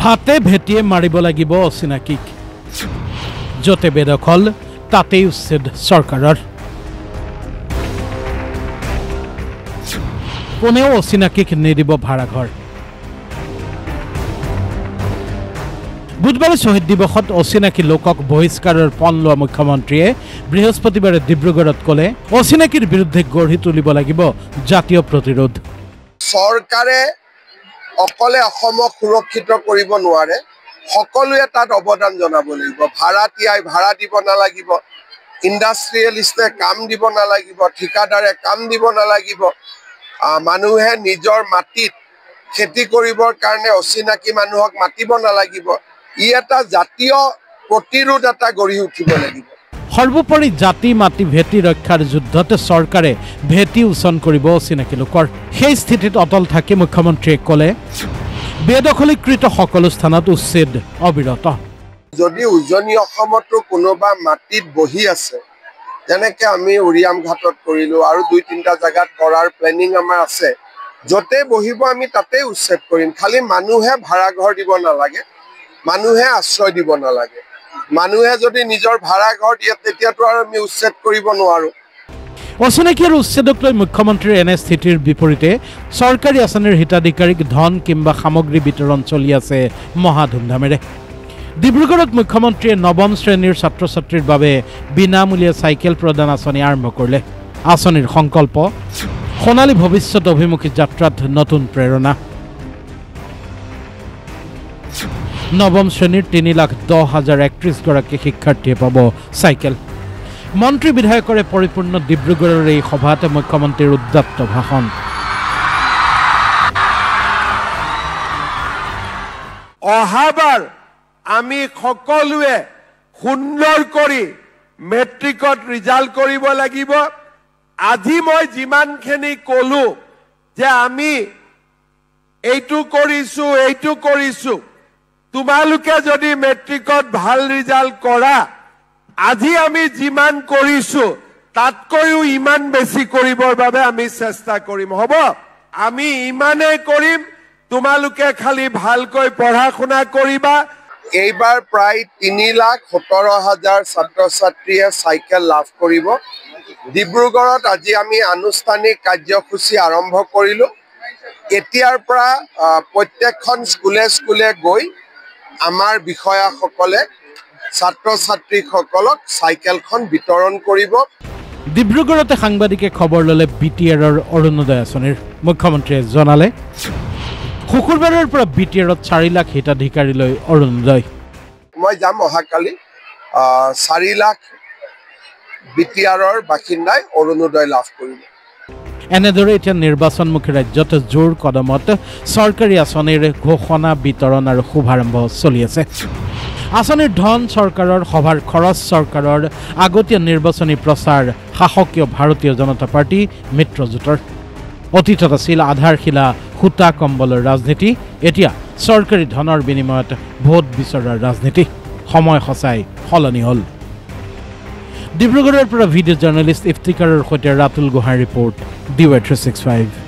হাতে ভেটিয়ে মাৰিব লাগিব অচিনাকিক যতে বেদখল তাতেই উচ্ছেদ চৰকাৰৰ কোনেও অচিনাকিক নিদিব ভাড়াঘৰ বুধবাৰে শহীদ দিৱসত অচিনাকি লোকক বহিষ্কাৰৰ পণ লোৱা মুখ্যমন্ত্ৰীয়ে বৃহস্পতিবাৰে ডিব্ৰুগড়ত ক'লে অচিনাকিৰ বিৰুদ্ধে গঢ়ি তুলিব লাগিব জাতীয় প্ৰতিৰোধ চৰকাৰে অকলে অসমক সুৰক্ষিত কৰিব নোৱাৰে সকলোৱে তাত অৱদান জনাব লাগিব ভাড়াটিয়াই ভাড়া দিব নালাগিব ইণ্ডাষ্ট্ৰিয়েলিষ্টে কাম দিব নালাগিব ঠিকাদাৰে কাম দিব নালাগিব মানুহে নিজৰ মাটিত খেতি কৰিবৰ কাৰণে অচিনাকি মানুহক মাতিব নালাগিব ই এটা জাতীয় প্ৰতিৰোধ এটা গঢ়ি উঠিব লাগিব সৰ্বোপৰি জাতি মাটি ভেটি ৰক্ষাৰ যুদ্ধতে চৰকাৰে ভেটি উচন কৰিব অচিনাকি লোকৰ সেই স্থিতিত অটল থাকি মুখ্যমন্ত্ৰীয়ে ক'লে বেদখলীকৃত সকলো স্থানত উচ্ছেদ অবিৰত যদি উজনি অসমতো কোনোবা মাটিত বহি আছে যেনেকে আমি উৰিয়াম ঘাটত কৰিলো আৰু দুই তিনিটা জায়গাত কৰাৰ প্লেনিং আমাৰ আছে যতে বহিব আমি তাতে উচ্ছেদ কৰিম খালি মানুহে ভাড়া ঘৰ দিব নালাগে মানুহে আশ্ৰয় দিব নালাগে মানুহে যদি নিজৰ ভাড়া ঘৰ দিয়ে তেতিয়াতো আৰু আমি উচ্ছেদ কৰিব নোৱাৰো অচিনাকি আৰু উচ্ছেদক লৈ মুখ্যমন্ত্ৰীৰ এনে স্থিতিৰ বিপৰীতে চৰকাৰী আঁচনিৰ হিতাধিকাৰীক ধন কিংবা সামগ্ৰী বিতৰণ চলি আছে মহা ধুমধামেৰে ডিব্ৰুগড়ত মুখ্যমন্ত্ৰীয়ে নৱম শ্ৰেণীৰ ছাত্ৰ ছাত্ৰীৰ বাবে বিনামূলীয়া চাইকেল প্ৰদান আঁচনি আৰম্ভ কৰিলে আঁচনিৰ সংকল্প সোণালী ভৱিষ্যত অভিমুখী যাত্ৰাত নতুন প্ৰেৰণা নৱম শ্ৰেণীৰ 3,10,031 গৰাকী শিক্ষাৰ্থীয়ে পাব চাইকেল মন্ত্ৰী বিধায়কৰে পৰিপূৰ্ণ ডিব্ৰুগড়ৰ এই সভাত মুখ্যমন্ত্ৰীৰ উদ্যত্ত ভাষণ অহাবাৰ আমি সকলোৱে সুন্দৰ কৰি মেট্ৰিকত ৰিজাল্ট কৰিব লাগিব আজি মই যিমানখিনি ক'লো যে আমি এইটো কৰিছো তোমালোকে যদি মেট্ৰিকত ভাল ৰিজাল্ট কৰা আজি আমি যিমান কৰিছো তাতকৈও ইমান বেছি কৰিবৰ বাবে আমি চেষ্টা কৰিম হ'ব আমি ইমানেই কৰিম তোমালোকে খালি ভালকৈ পঢ়া শুনা কৰিবা এইবাৰ প্ৰায় 3,17,000 ছাত্ৰ ছাত্ৰীয়ে চাইকেল লাভ কৰিব ডিব্ৰুগড়ত আজি আমি আনুষ্ঠানিক কাৰ্যসূচী আৰম্ভ কৰিলো এতিয়াৰ পৰা প্ৰত্যেকখন স্কুলে গৈ আমাৰ বিষয়াসকলে ছাত্ৰ ছাত্ৰীসকলক চাইকেলখন বিতৰণ কৰিব ডিব্ৰুগড়তে সাংবাদিকে খবৰ ল'লে বিটিআৰৰ অৰুণোদয় আঁচনিৰ মুখ্যমন্ত্ৰীয়ে জনালে শুকুৰবাৰৰ পৰা বিটিআৰত 4 লাখ হিতাধিকাৰীলৈ অৰুণোদয় মই যাম অহাকালি 4 লাখ বিটিআৰৰ বাসিন্দাই অৰুণোদয় লাভ কৰিব এনেদৰে এতিয়া নিৰ্বাচনমুখী ৰাজ্যত জোৰ কদমত চৰকাৰী আঁচনিৰ ঘোষণা বিতৰণ আৰু শুভাৰম্ভ চলি আছে আঁচনিৰ ধন চৰকাৰৰ সভাৰ খৰচ চৰকাৰৰ আগতীয়া নিৰ্বাচনী প্ৰচাৰ শাসকীয় ভাৰতীয় জনতা পাৰ্টি মিত্ৰজোঁটৰ অতীতত আছিল আধাৰশিলা সূতা কম্বলৰ ৰাজনীতি এতিয়া চৰকাৰী ধনৰ বিনিময়ত ভোট বিচৰাৰ ৰাজনীতি সময় সঁচাই সলনি হ'ল ডিব্ৰুগড়ৰ পৰা ভিডিঅ' জাৰ্নেলিষ্ট ইফতিকাৰৰ সৈতে ৰাতুল গোহাঁইৰ ৰিপৰ্ট DY365